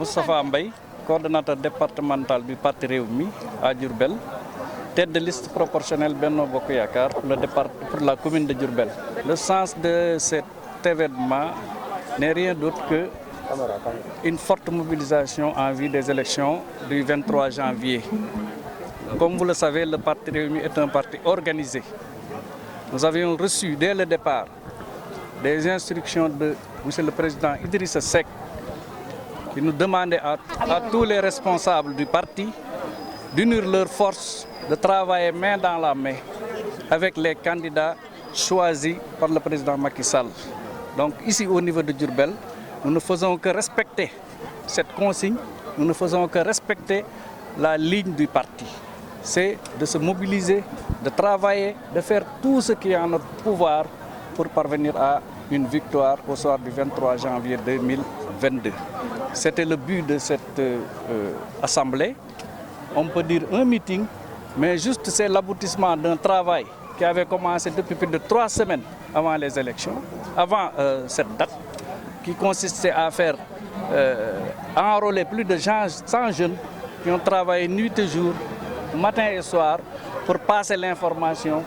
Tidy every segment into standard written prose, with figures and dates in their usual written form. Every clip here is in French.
Moustapha Mbaye, coordonnateur départemental du parti Rewmi à Diourbel, tête de liste proportionnelle Benno Bokk Yakaar pour la commune de Diourbel. Le sens de cet événement n'est rien d'autre que une forte mobilisation en vue des élections du 23 janvier. Comme vous le savez, le parti Rewmi est un parti organisé. Nous avions reçu dès le départ des instructions de M. le Président Idrissa Seck qui nous demandait à tous les responsables du parti d'unir leurs forces, de travailler main dans la main avec les candidats choisis par le président Macky Sall. Donc ici au niveau de Diourbel, nous ne faisons que respecter cette consigne, nous ne faisons que respecter la ligne du parti. C'est de se mobiliser, de travailler, de faire tout ce qui est en notre pouvoir pour parvenir à une victoire au soir du 23 janvier 2022. C'était le but de cette assemblée. On peut dire un meeting, mais juste c'est l'aboutissement d'un travail qui avait commencé depuis plus de 3 semaines avant les élections, avant cette date, qui consistait à faire enrôler plus de 100 jeunes qui ont travaillé nuit et jour, matin et soir, pour passer l'information,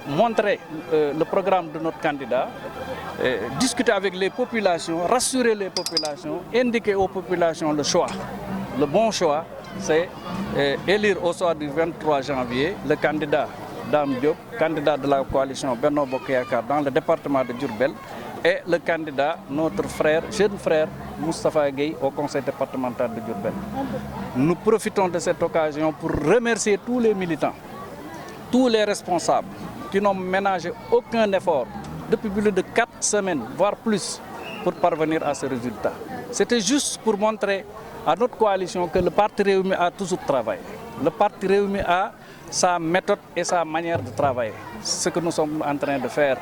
montrer le programme de notre candidat, discuter avec les populations, rassurer les populations, indiquer aux populations le choix. Le bon choix, c'est élire au soir du 23 janvier le candidat Dame Diop, candidat de la coalition Benno Bokk Yakaar dans le département de Diourbel, et le candidat, notre frère, jeune frère, Moustapha Gueye au conseil départemental de Diourbel. Nous profitons de cette occasion pour remercier tous les militants, tous les responsables qui n'ont ménagé aucun effort depuis plus de 4 semaines, voire plus, pour parvenir à ce résultat. C'était juste pour montrer à notre coalition que le parti Rewmi a toujours travaillé. Le parti Rewmi a sa méthode et sa manière de travailler. Ce que nous sommes en train de faire.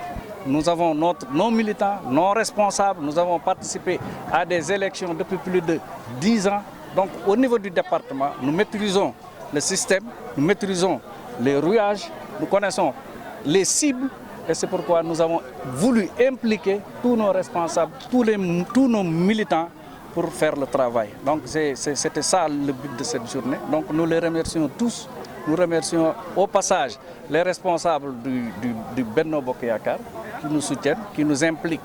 Nous avons nos militants, nos responsables, nous avons participé à des élections depuis plus de 10 ans. Donc au niveau du département, nous maîtrisons le système, nous maîtrisons les rouages, nous connaissons les cibles et c'est pourquoi nous avons voulu impliquer tous nos responsables, tous nos militants pour faire le travail. Donc c'était ça le but de cette journée. Donc nous les remercions tous. Nous remercions au passage les responsables du Benno Bokk Yakaar qui nous soutiennent, qui nous impliquent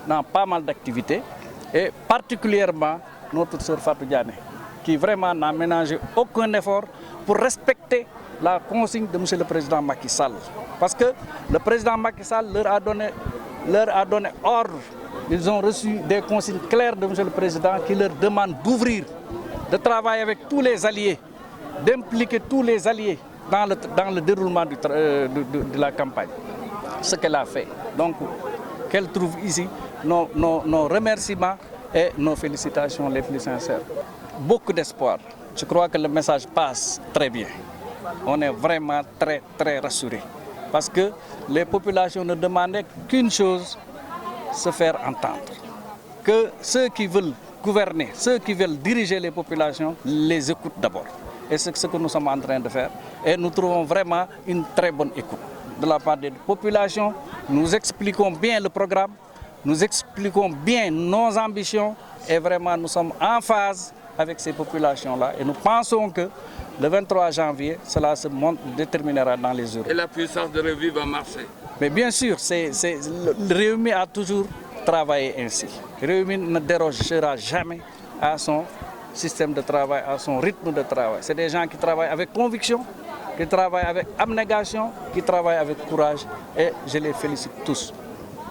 dans pas mal d'activités et particulièrement notre sœur Fatou Diané qui vraiment n'a ménagé aucun effort pour respecter la consigne de M. le Président Macky Sall. Parce que le Président Macky Sall leur a donné ordre. Ils ont reçu des consignes claires de M. le Président qui leur demande d'ouvrir, de travailler avec tous les alliés, d'impliquer tous les alliés dans le déroulement de la campagne. Ce qu'elle a fait. Donc, qu'elle trouve ici nos remerciements et nos félicitations les plus sincères. Beaucoup d'espoir. Je crois que le message passe très bien. On est vraiment très, très rassurés. Parce que les populations ne demandaient qu'une chose, se faire entendre. Que ceux qui veulent gouverner, ceux qui veulent diriger les populations, les écoutent d'abord. Et c'est ce que nous sommes en train de faire. Et nous trouvons vraiment une très bonne écoute de la part des populations. Nous expliquons bien le programme, nous expliquons bien nos ambitions et vraiment nous sommes en phase avec ces populations-là. Et nous pensons que le 23 janvier, cela se déterminera dans les urnes. Et la puissance de Rewmi va marcher. Mais bien sûr, le Rewmi a toujours travaillé ainsi. Rewmi ne dérogera jamais à son système de travail, à son rythme de travail. C'est des gens qui travaillent avec conviction, qui travaillent avec abnégation, qui travaillent avec courage et je les félicite tous.